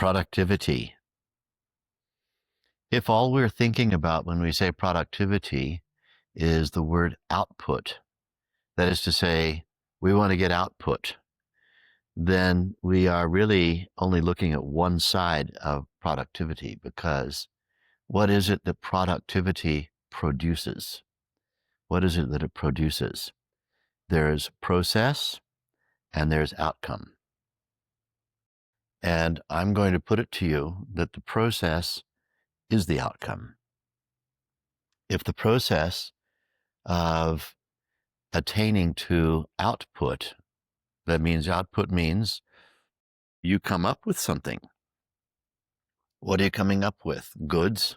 Productivity. If all we're thinking about when we say productivity is the word output, that is to say, we want to get output, then we are really only looking at one side of productivity, because what is it that productivity produces? What is it that it produces? There's process and there's outcome. And I'm going to put it to you that the process is the outcome. If the process of attaining to output, that means output means you come up with something. What are you coming up with? Goods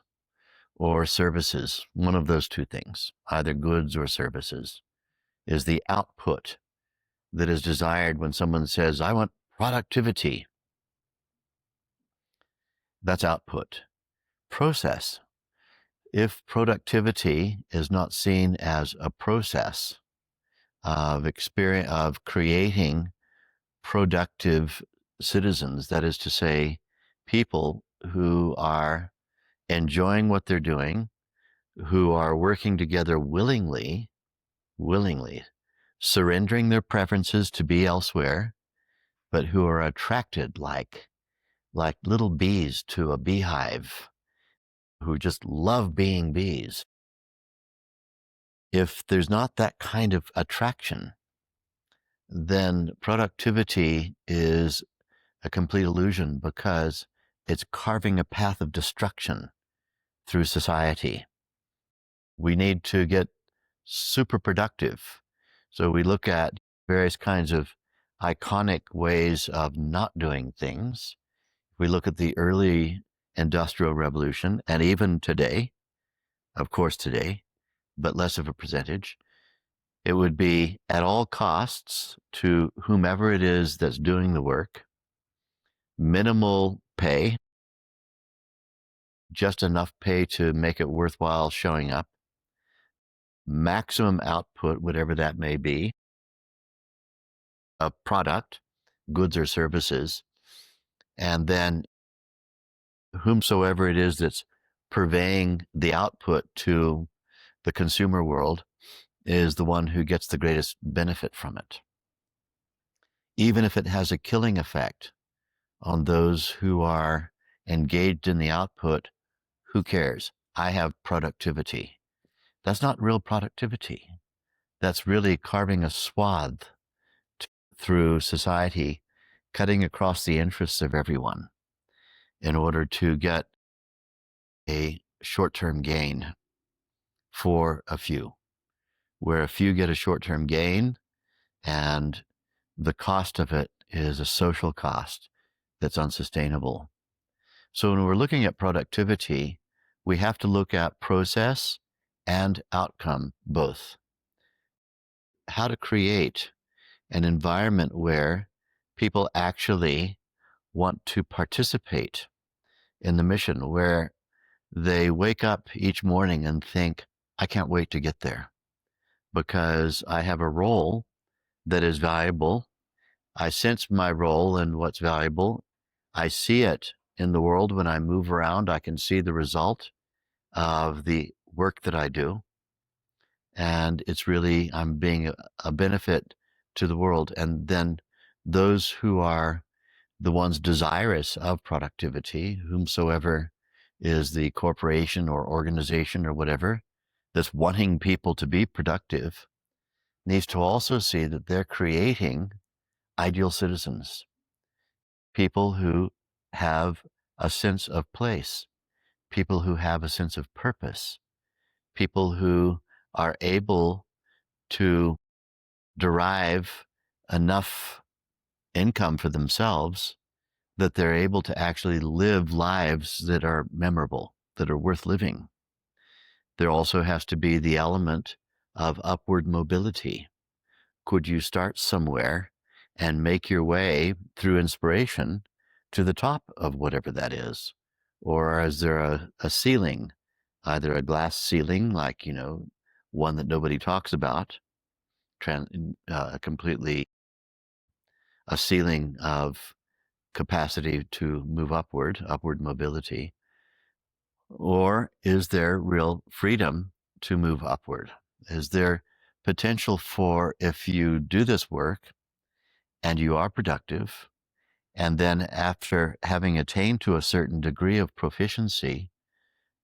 or services? One of those two things, either goods or services, is the output that is desired when someone says, I want productivity. That's output. Process. If productivity is not seen as a process of experience, of creating productive citizens, that is to say, people who are enjoying what they're doing, who are working together willingly, surrendering their preferences to be elsewhere, but who are attracted like little bees to a beehive, who just love being bees. If there's not that kind of attraction, then productivity is a complete illusion, because it's carving a path of destruction through society. We need to get super productive. So we look at various kinds of iconic ways of not doing things. We look at the early Industrial Revolution, and even today, of course today, but less of a percentage, it would be at all costs to whomever it is that's doing the work, minimal pay, just enough pay to make it worthwhile showing up, maximum output, whatever that may be, a product, goods or services, and then whomsoever it is that's purveying the output to the consumer world is the one who gets the greatest benefit from it. Even if it has a killing effect on those who are engaged in the output, who cares? I have productivity. That's not real productivity. That's really carving a swath through society, cutting across the interests of everyone in order to get a short-term gain for a few, where a few get a short-term gain, and the cost of it is a social cost that's unsustainable. So when we're looking at productivity, we have to look at process and outcome both. How to create an environment where people actually want to participate in the mission, where they wake up each morning and think, I can't wait to get there, because I have a role that is valuable. I sense my role and what's valuable. I see it in the world when I move around. I can see the result of the work that I do. And it's really, I'm being a benefit to the world. And then those who are the ones desirous of productivity, whomsoever is the corporation or organization or whatever that's wanting people to be productive, needs to also see that they're creating ideal citizens, people who have a sense of place, people who have a sense of purpose, people who are able to derive enough income for themselves that they're able to actually live lives that are memorable, that are worth living. There also has to be the element of upward mobility. Could you start somewhere and make your way through inspiration to the top of whatever that is? Or is there a ceiling, either a glass ceiling, like, one that nobody talks about, completely a ceiling of capacity to move upward mobility? Or is there real freedom to move upward? Is there potential for, if you do this work and you are productive, and then after having attained to a certain degree of proficiency,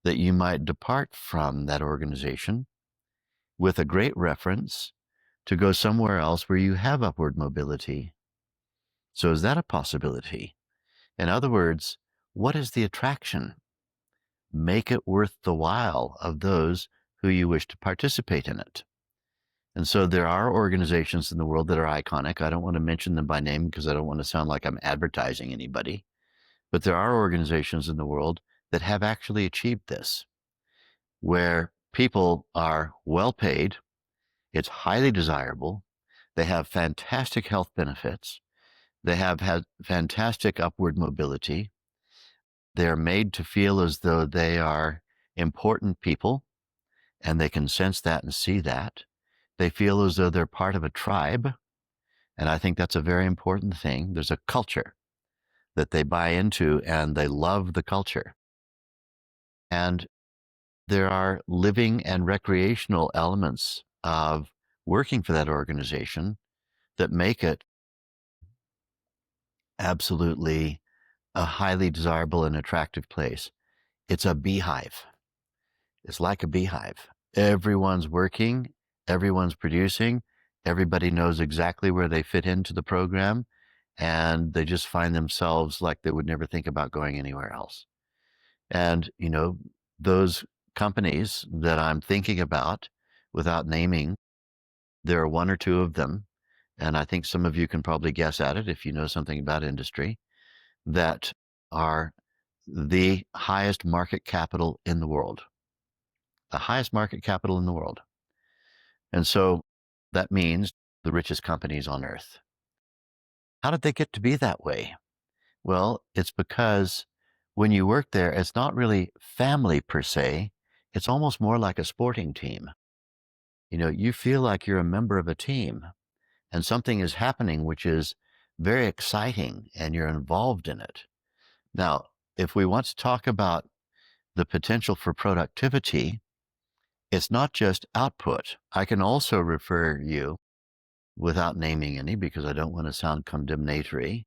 that you might depart from that organization with a great reference to go somewhere else where you have upward mobility? So is that a possibility? In other words, what is the attraction? Make it worth the while of those who you wish to participate in it. And so there are organizations in the world that are iconic. I don't want to mention them by name because I don't want to sound like I'm advertising anybody. But there are organizations in the world that have actually achieved this, where people are well paid, it's highly desirable, they have fantastic health benefits, they have had fantastic upward mobility, they're made to feel as though they are important people, and they can sense that and see that. They feel as though they're part of a tribe, and I think that's a very important thing. There's a culture that they buy into, and they love the culture. And there are living and recreational elements of working for that organization that make it absolutely a highly desirable and attractive place. It's a beehive. It's like a beehive. Everyone's working, everyone's producing, everybody knows exactly where they fit into the program, and they just find themselves like they would never think about going anywhere else. And, those companies that I'm thinking about, without naming, there are one or two of them, and I think some of you can probably guess at it if you know something about industry, that are the highest market capital in the world. The highest market capital in the world. And so that means the richest companies on earth. How did they get to be that way? Well, it's because when you work there, it's not really family per se. It's almost more like a sporting team. You feel like you're a member of a team and something is happening which is very exciting and you're involved in it. Now, if we want to talk about the potential for productivity, it's not just output. I can also refer you, without naming any because I don't want to sound condemnatory,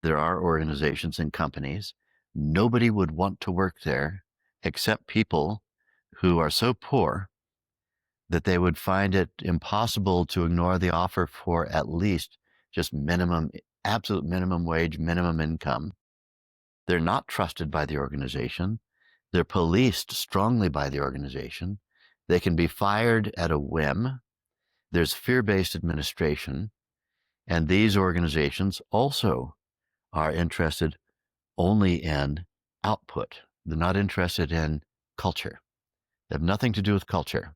there are organizations and companies. Nobody would want to work there except people who are so poor that they would find it impossible to ignore the offer for at least just absolute minimum wage, minimum income. They're not trusted by the organization. They're policed strongly by the organization. They can be fired at a whim. There's fear-based administration. And these organizations also are interested only in output. They're not interested in culture. They have nothing to do with culture.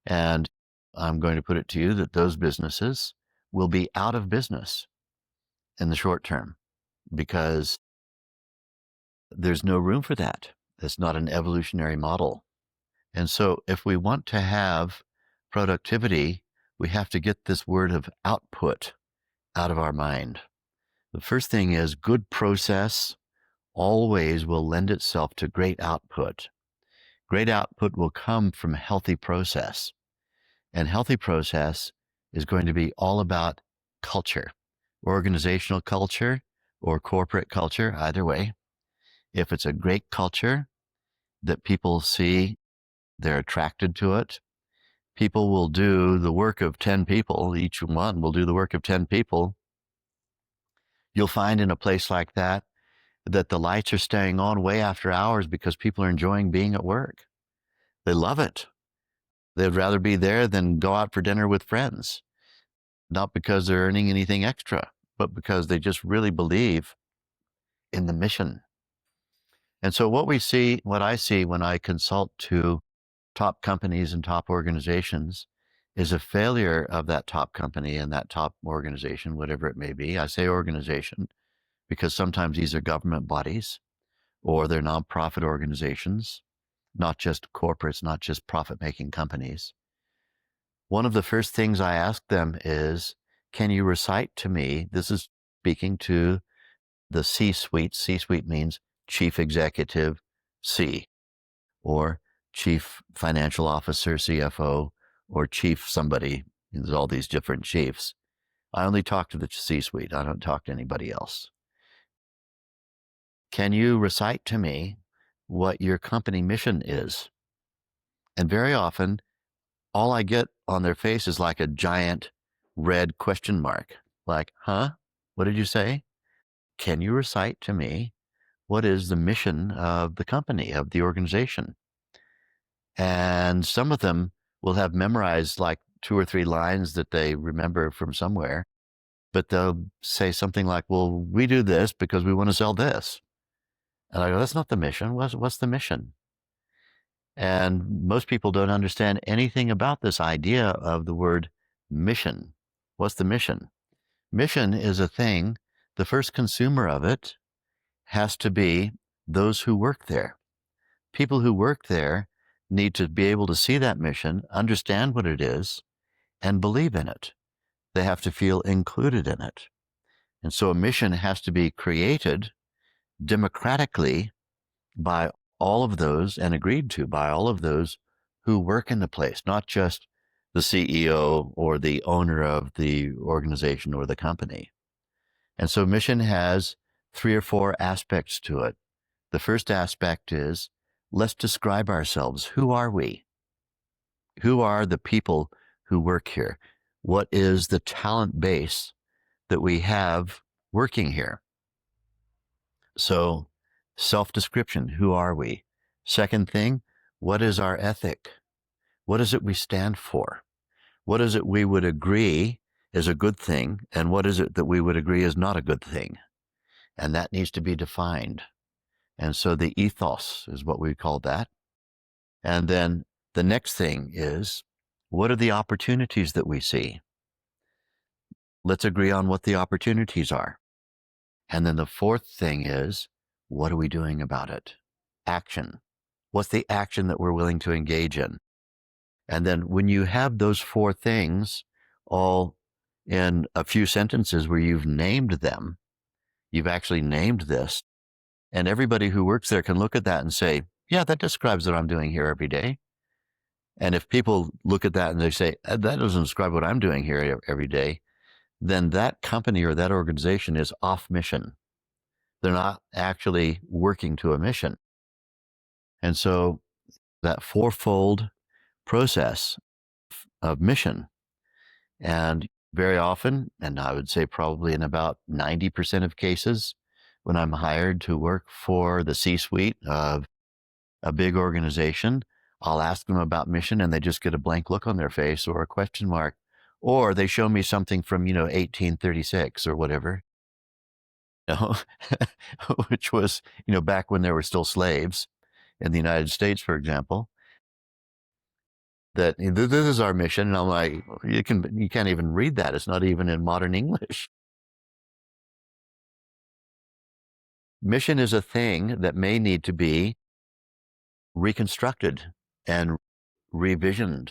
And I'm going to put it to you that those businesses will be out of business in the short term because there's no room for that. It's not an evolutionary model. And so if we want to have productivity, we have to get this word of output out of our mind. The first thing is good process always will lend itself to great output. Great output will come from healthy process. And healthy process is going to be all about culture, organizational culture or corporate culture, either way. If it's a great culture that people see, they're attracted to it, people will do the work of 10 people. Each one will do the work of 10 people. You'll find in a place like that the lights are staying on way after hours because people are enjoying being at work. They love it. They'd rather be there than go out for dinner with friends, not because they're earning anything extra, but because they just really believe in the mission. And so what I see when I consult to top companies and top organizations is a failure of that top company and that top organization, whatever it may be. I say organization because sometimes these are government bodies or they're nonprofit organizations, not just corporates, not just profit-making companies. One of the first things I ask them is, can you recite to me, this is speaking to the C-suite. C-suite means chief executive, C, or chief financial officer, CFO, or chief somebody. There's all these different chiefs. I only talk to the C-suite. I don't talk to anybody else. Can you recite to me what your company mission is? And very often, all I get on their face is like a giant red question mark. Like, huh? What did you say? Can you recite to me what is the mission of the company, of the organization? And some of them will have memorized like 2 or 3 lines that they remember from somewhere, but they'll say something like, well, we do this because we want to sell this. And I go, that's not the mission. What's the mission? And most people don't understand anything about this idea of the word mission. What's the mission? Mission is a thing. The first consumer of it has to be those who work there. People who work there need to be able to see that mission, understand what it is, and believe in it. They have to feel included in it. And so a mission has to be created democratically by all of those and agreed to by all of those who work in the place, not just the CEO or the owner of the organization or the company. And so mission has 3 or 4 aspects to it. The first aspect is, let's describe ourselves. Who are we? Who are the people who work here? What is the talent base that we have working here? So self-description, who are we? Second thing, what is our ethic? What is it we stand for? What is it we would agree is a good thing? And what is it that we would agree is not a good thing? And that needs to be defined. And so the ethos is what we call that. And then the next thing is, what are the opportunities that we see? Let's agree on what the opportunities are. And then the fourth thing is, what are we doing about it? Action. What's the action that we're willing to engage in? And then when you have those 4 things all in a few sentences where you've named them, you've actually named this, and everybody who works there can look at that and say, yeah, that describes what I'm doing here every day. And if people look at that and they say, that doesn't describe what I'm doing here every day, then that company or that organization is off mission. They're not actually working to a mission. And so that fourfold process of mission, and very often, and I would say probably in about 90% of cases, when I'm hired to work for the C-suite of a big organization, I'll ask them about mission and they just get a blank look on their face or a question mark, or they show me something from, 1836 or whatever, which was, back when there were still slaves in the United States, for example, that this is our mission. And I'm like, you can't even read that. It's not even in modern English. Mission is a thing that may need to be reconstructed and revisioned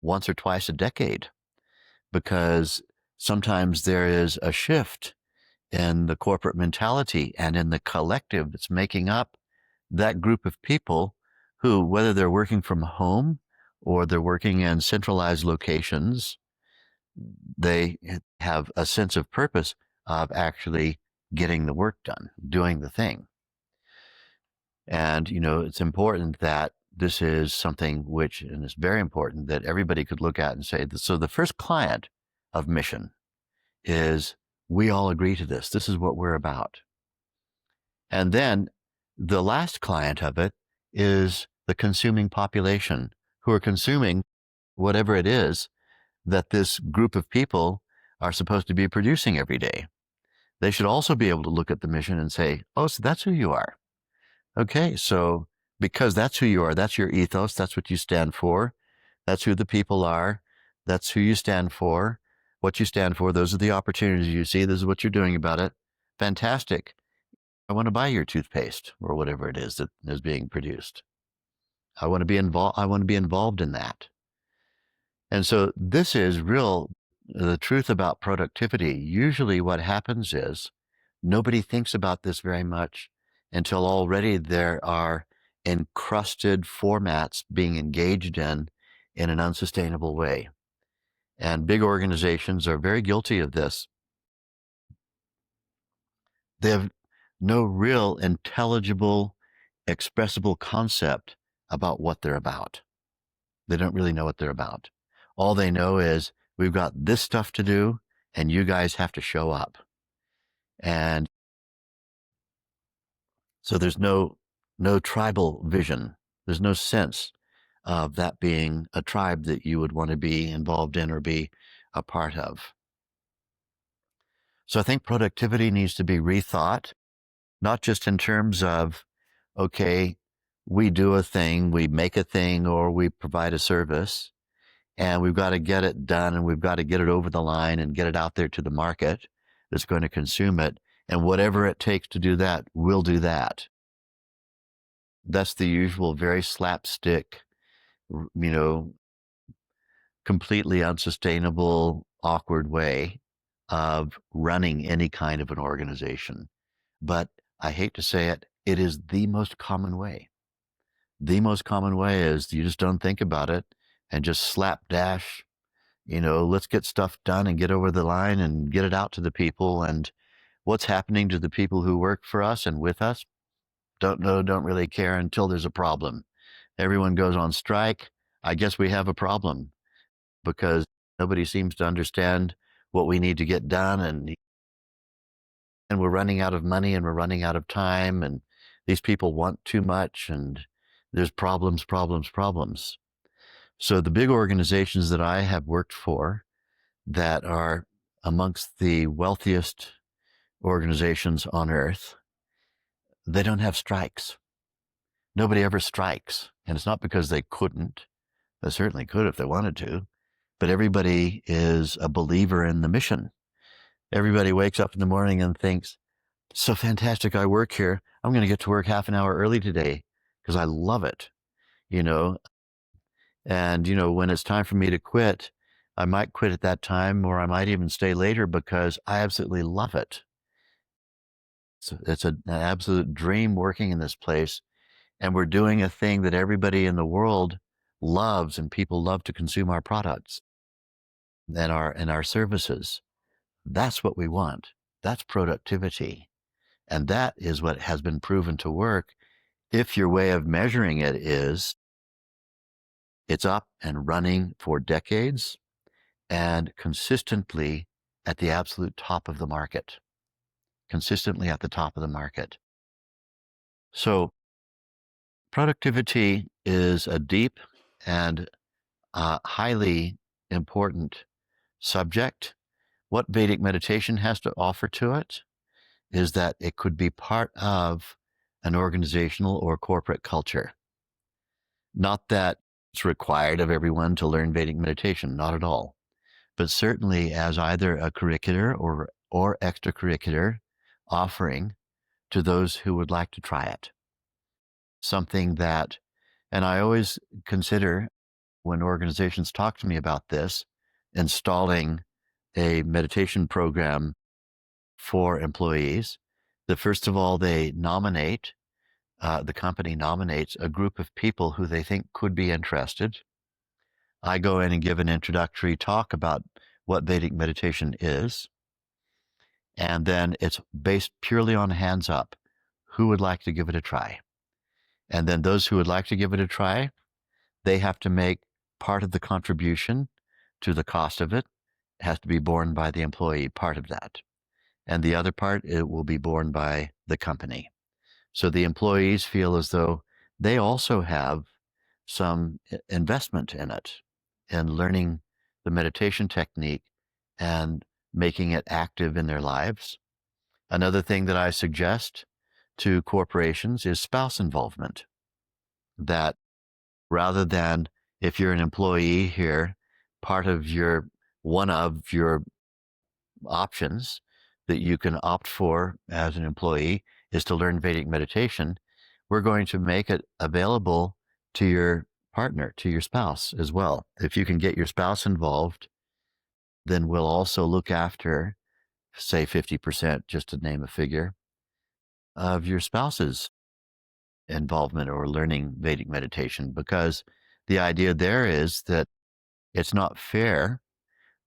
once or twice a decade, because sometimes there is a shift in the corporate mentality and in the collective that's making up that group of people who, whether they're working from home or they're working in centralized locations, they have a sense of purpose of actually getting the work done, doing the thing. And, it's important that this is something which, and it's very important that everybody could look at and say, so the first client of mission is, we all agree to this. This is what we're about. And then the last client of it is the consuming population, who are consuming whatever it is that this group of people are supposed to be producing every day. They should also be able to look at the mission and say, oh, so that's who you are. Okay, so because that's who you are, that's your ethos, that's what you stand for, that's who the people are, that's who you stand for, what you stand for, those are the opportunities you see, this is what you're doing about it. Fantastic. I want to buy your toothpaste or whatever it is that is being produced. I want to be involved in that. And so this is real the truth about productivity, usually what happens is nobody thinks about this very much until already there are encrusted formats being engaged in an unsustainable way. And big organizations are very guilty of this. They have no real intelligible, expressible concept about what they're about. They don't really know what they're about. All they know is we've got this stuff to do and you guys have to show up. And so there's no tribal vision. There's no sense of that being a tribe that you would want to be involved in or be a part of. So I think productivity needs to be rethought, not just in terms of, okay, we do a thing, we make a thing, or we provide a service, and we've got to get it done and we've got to get it over the line and get it out there to the market that's going to consume it. And whatever it takes to do that, we'll do that. That's the usual very slapstick, completely unsustainable, awkward way of running any kind of an organization. But I hate to say it, it is the most common way. The most common way is you just don't think about it and just slapdash, let's get stuff done and get over the line and get it out to the people. And what's happening to the people who work for us and with us? Don't know, don't really care until there's a problem. Everyone goes on strike. I guess we have a problem because nobody seems to understand what we need to get done. And we're running out of money and we're running out of time. And these people want too much and there's problems, problems, problems. So the big organizations that I have worked for that are amongst the wealthiest organizations on earth, they don't have strikes. Nobody ever strikes. And it's not because they couldn't. They certainly could if they wanted to. But everybody is a believer in the mission. Everybody wakes up in the morning and thinks, so fantastic, I work here. I'm going to get to work half an hour early today because I love it, you know. And, when it's time for me to quit, I might quit at that time or I might even stay later because I absolutely love it. It's an absolute dream working in this place. And we're doing a thing that everybody in the world loves and people love to consume our products and our services. That's what we want. That's productivity. And that is what has been proven to work. If your way of measuring it is it's up and running for decades and consistently at the absolute top of the market, consistently at the top of the market. So productivity is a deep and highly important subject. What Vedic meditation has to offer to it is that it could be part of an organizational or corporate culture. Not that it's required of everyone to learn Vedic meditation, not at all, but certainly as either a curricular or extracurricular offering to those who would like to try it. Something that, and I always consider when organizations talk to me about this, installing a meditation program for employees, that first of all, they nominate, the company nominates a group of people who they think could be interested. I go in and give an introductory talk about what Vedic meditation is. And then it's based purely on hands up. Who would like to give it a try? And then those who would like to give it a try, they have to make part of the contribution to the cost of it. It has to be borne by the employee, part of that. And the other part, it will be borne by the company. So the employees feel as though they also have some investment in it, in learning the meditation technique and making it active in their lives. Another thing that I suggest to corporations is spouse involvement. That rather than if you're an employee here, one of your options that you can opt for as an employee is to learn Vedic meditation, we're going to make it available to your partner, to your spouse as well. If you can get your spouse involved, then we'll also look after, say, 50%, just to name a figure, of your spouse's involvement or learning Vedic meditation, because the idea there is that it's not fair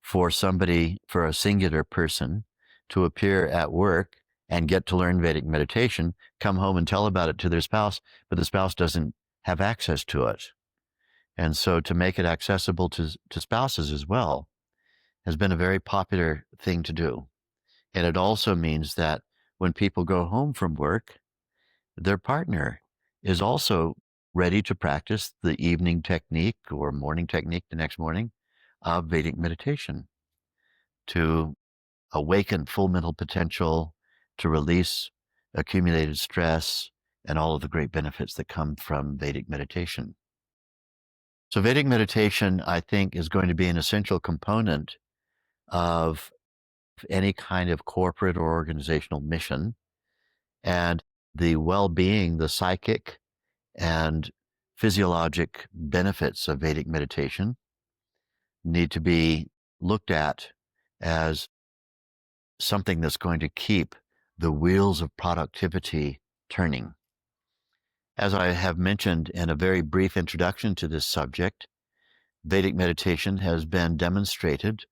for a singular person to appear at work and get to learn Vedic meditation, come home and tell about it to their spouse, but the spouse doesn't have access to it. And so to make it accessible to spouses as well has been a very popular thing to do. And it also means that when people go home from work, their partner is also ready to practice the evening technique or morning technique the next morning of Vedic meditation to awaken full mental potential, to release accumulated stress, and all of the great benefits that come from Vedic meditation. So Vedic meditation, I think, is going to be an essential component of any kind of corporate or organizational mission. And the well-being, the psychic and physiologic benefits of Vedic meditation need to be looked at as something that's going to keep the wheels of productivity turning. As I have mentioned in a very brief introduction to this subject, Vedic meditation has been demonstrated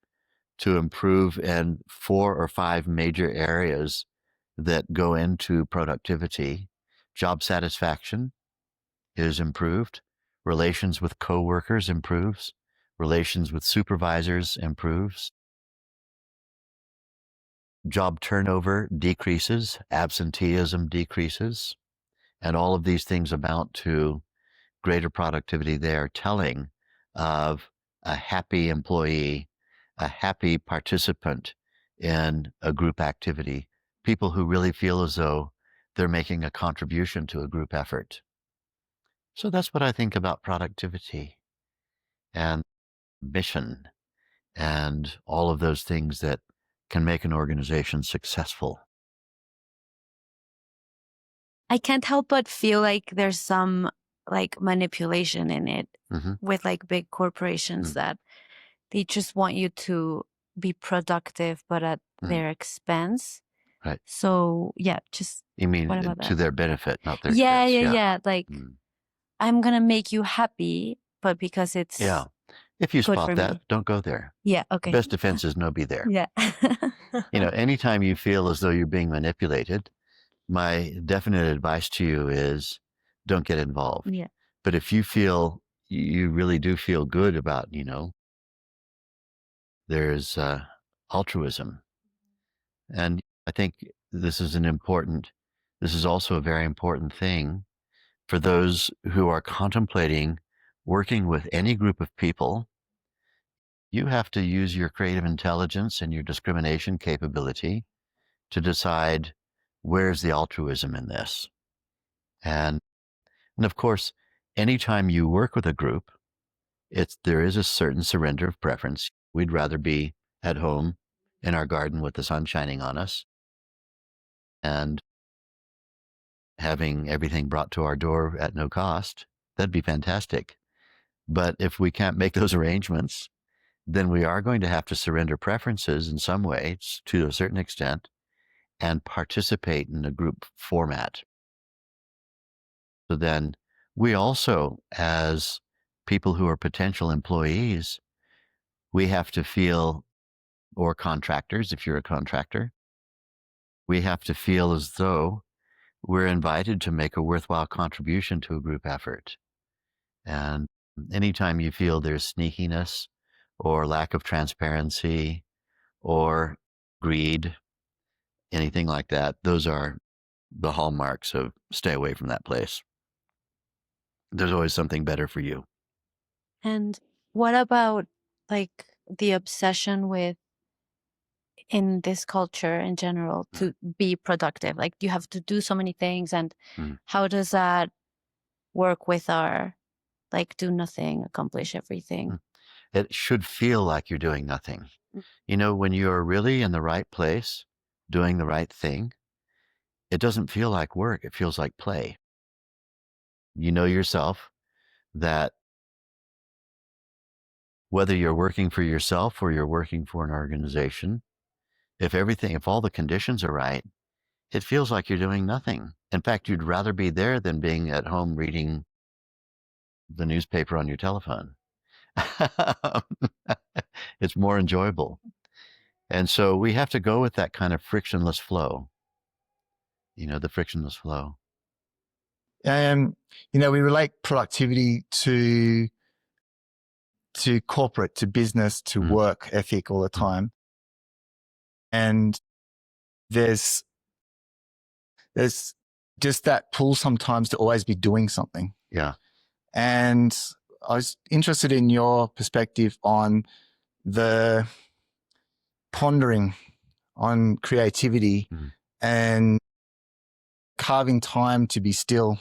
to improve in 4 or 5 major areas that go into productivity. Job satisfaction is improved, relations with coworkers improves, relations with supervisors improves, job turnover decreases, absenteeism decreases, and all of these things amount to greater productivity. They are telling of a happy employee, a happy participant in a group activity, people who really feel as though they're making a contribution to a group effort. So that's what I think about productivity and mission and all of those things that can make an organization successful. I can't help but feel like there's some like manipulation in it with like big corporations that they just want you to be productive, but at their expense. Right. So yeah, just You mean what about to that? their benefit, not their Yeah, expense? yeah. Like I'm gonna make you happy, but because it's Yeah. If you good spot for that, me. don't go there. Yeah, okay. Best defense is no be there. Yeah. Anytime you feel as though you're being manipulated, my definite advice to you is don't get involved. Yeah. But if you feel, you really do feel good about, there's altruism. And I think this is also a very important thing for those who are contemplating working with any group of people. You have to use your creative intelligence and your discrimination capability to decide where's the altruism in this. And of course, anytime you work with a group, there is a certain surrender of preference. We'd rather be at home in our garden with the sun shining on us and having everything brought to our door at no cost. That'd be fantastic. But if we can't make those arrangements, then we are going to have to surrender preferences in some ways to a certain extent and participate in a group format. So then we also, as people who are potential employees, we have to feel, or contractors, if you're a contractor, we have to feel as though we're invited to make a worthwhile contribution to a group effort. And anytime you feel there's sneakiness or lack of transparency or greed, anything like that, those are the hallmarks of stay away from that place. There's always something better for you. And what about like the obsession with in this culture in general to be productive? Like you have to do so many things, and how does that work with our like do nothing, accomplish everything? It should feel like you're doing nothing. When you're really in the right place, doing the right thing, it doesn't feel like work. It feels like play. You know yourself that whether you're working for yourself or you're working for an organization, if all the conditions are right, it feels like you're doing nothing. In fact, you'd rather be there than being at home reading the newspaper on your telephone. It's more enjoyable. And so we have to go with that kind of frictionless flow, the frictionless flow. We relate productivity to corporate, to business, to work ethic all the time. And there's just that pull sometimes to always be doing something. Yeah. And I was interested in your perspective on the pondering on creativity and carving time to be still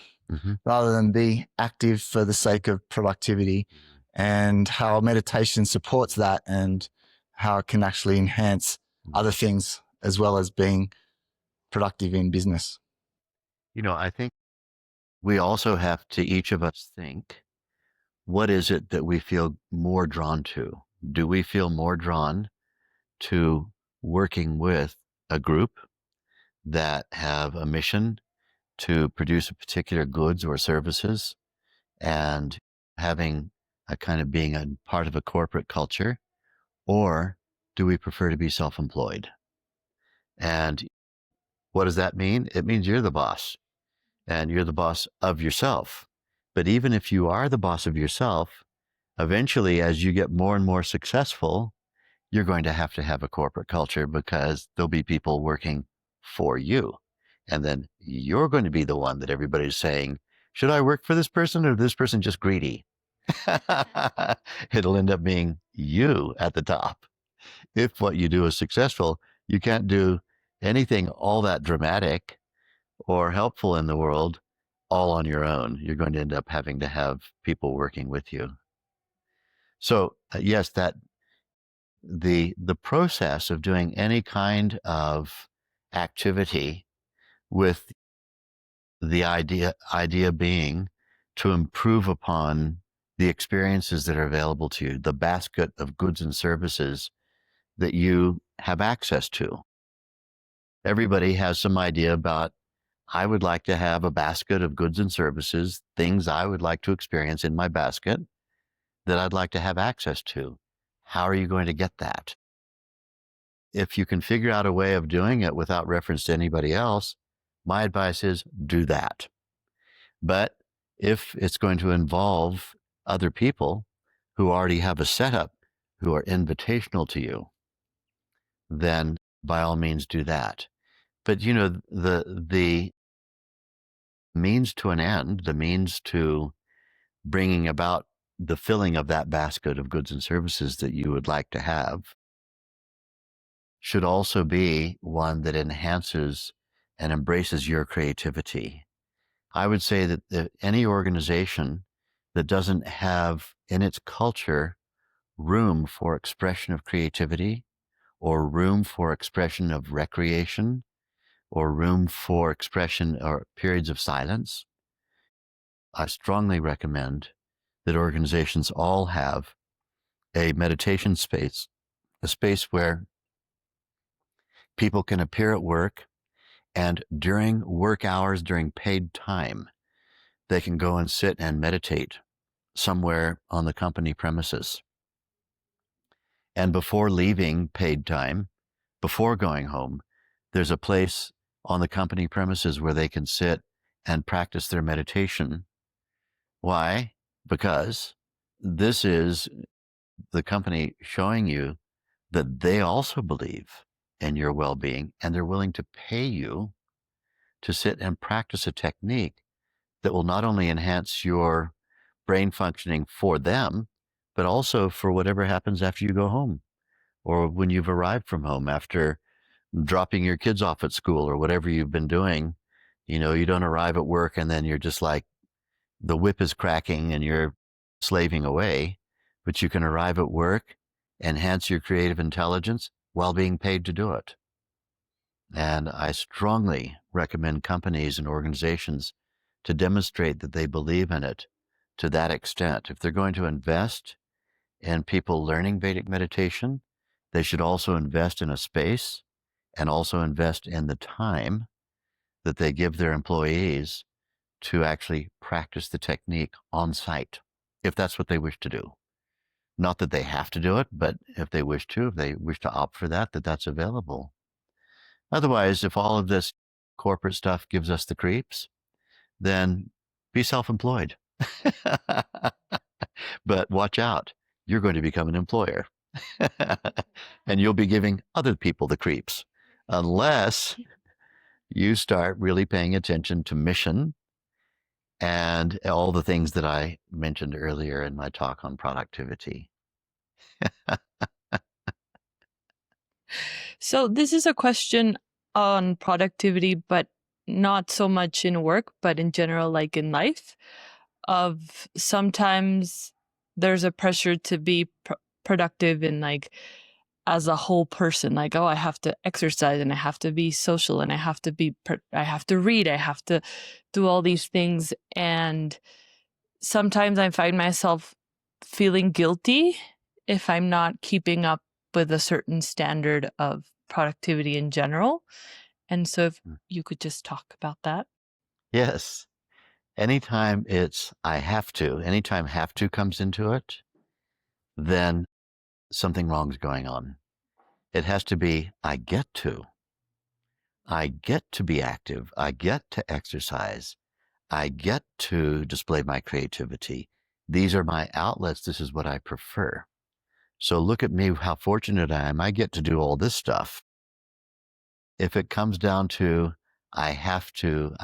rather than be active for the sake of productivity, and how meditation supports that and how it can actually enhance other things as well as being productive in business. I think we also have to, each of us, think, what is it that we feel more drawn to? Do we feel more drawn to working with a group that have a mission to produce a particular goods or services and having a kind of being a part of a corporate culture? Or do we prefer to be self-employed? And what does that mean? It means you're the boss and you're the boss of yourself. But even if you are the boss of yourself, eventually, as you get more and more successful, you're going to have a corporate culture because there'll be people working for you. And then you're going to be the one that everybody's saying, should I work for this person or is this person just greedy? It'll end up being you at the top. If what you do is successful, you can't do anything all that dramatic or helpful in the world all on your own. You're going to end up having to have people working with you. So yes, that the process of doing any kind of activity with the idea being to improve upon the experiences that are available to you, the basket of goods and services that you have access to. Everybody has some idea about, I would like to have a basket of goods and services, things I would like to experience in my basket that I'd like to have access to. How are you going to get that? If you can figure out a way of doing it without reference to anybody else, my advice is do that. But if it's going to involve other people who already have a setup, who are invitational to you, then by all means do that. But the means to an end, the means to bringing about the filling of that basket of goods and services that you would like to have should also be one that enhances and embraces your creativity. I would say that any organization that doesn't have in its culture room for expression of creativity, or room for expression of recreation, or room for expression or periods of silence, I strongly recommend that organizations all have a meditation space, a space where people can appear at work, and during work hours, during paid time, they can go and sit and meditate somewhere on the company premises. And before leaving paid time, before going home, there's a place on the company premises where they can sit and practice their meditation. Why? Because this is the company showing you that they also believe in your well-being, and they're willing to pay you to sit and practice a technique that will not only enhance your brain functioning for them, but also for whatever happens after you go home, or when you've arrived from home after dropping your kids off at school or whatever you've been doing. You don't arrive at work and then you're just like the whip is cracking and you're slaving away, but you can arrive at work, enhance your creative intelligence while being paid to do it. And I strongly recommend companies and organizations to demonstrate that they believe in it to that extent. If they're going to invest in people learning Vedic meditation. They should also invest in a space and also invest in the time that they give their employees to actually practice the technique on site, if that's what they wish to do. Not that they have to do it, but if they wish to opt for that, that's available. Otherwise, if all of this corporate stuff gives us the creeps, then be self-employed. But watch out, you're going to become an employer. And you'll be giving other people the creeps, unless you start really paying attention to mission and all the things that I mentioned earlier in my talk on productivity. So this is a question on productivity, but not so much in work, but in general, like in life, of sometimes there's a pressure to be productive in like as a whole person, like, oh, I have to exercise and I have to be social and I have to read, I have to do all these things. And sometimes I find myself feeling guilty if I'm not keeping up with a certain standard of productivity in general. And so if you could just talk about that. Yes. Anytime anytime have to comes into it, then something wrong is going on. It has to be, I get to be active. I get to exercise. I get to display my creativity. These are my outlets. This is what I prefer. So look at me, how fortunate I am. I get to do all this stuff. If it comes down to, I have to,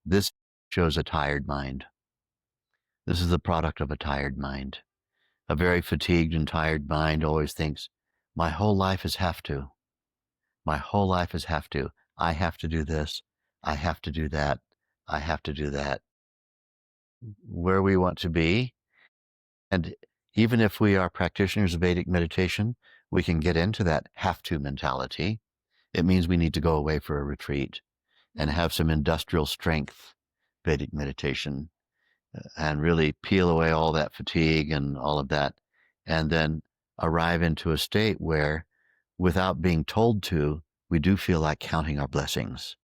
this shows a tired mind. This is the product of a tired mind. A very fatigued and tired mind always thinks, my whole life is have to. My whole life is have to. I have to do this. I have to do that. I have to do that. Where we want to be. And even if we are practitioners of Vedic meditation, we can get into that have to mentality. It means we need to go away for a retreat and have some industrial strength Vedic meditation and really peel away all that fatigue and all of that, and then arrive into a state where, without being told to, we do feel like counting our blessings.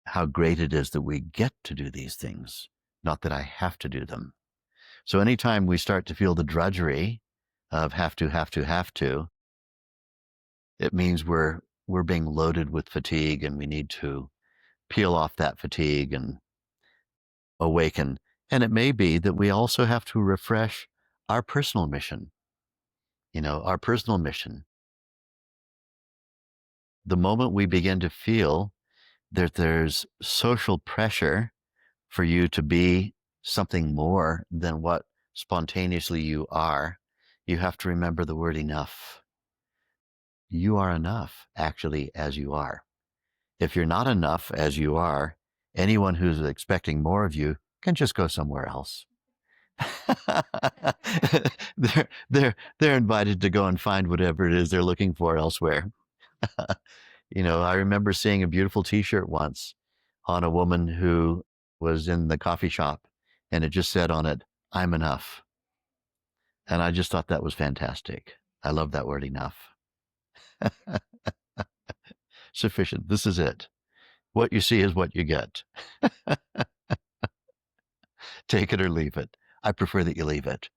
How great it is that we get to do these things, not that I have to do them. So anytime we start to feel the drudgery of have to, it means we're being loaded with fatigue, and we need to peel off that fatigue and awaken. And it may be that we also have to refresh our personal mission. Our personal mission. The moment we begin to feel that there's social pressure for you to be something more than what spontaneously you are, you have to remember the word enough. You are enough, actually, as you are. If you're not enough as you are, anyone who's expecting more of you can just go somewhere else. they're invited to go and find whatever it is they're looking for elsewhere. I remember seeing a beautiful T-shirt once on a woman who was in the coffee shop, and it just said on it, "I'm enough." And I just thought that was fantastic. I love that word, enough. Sufficient. This is it. What you see is what you get. Take it or leave it. I prefer that you leave it.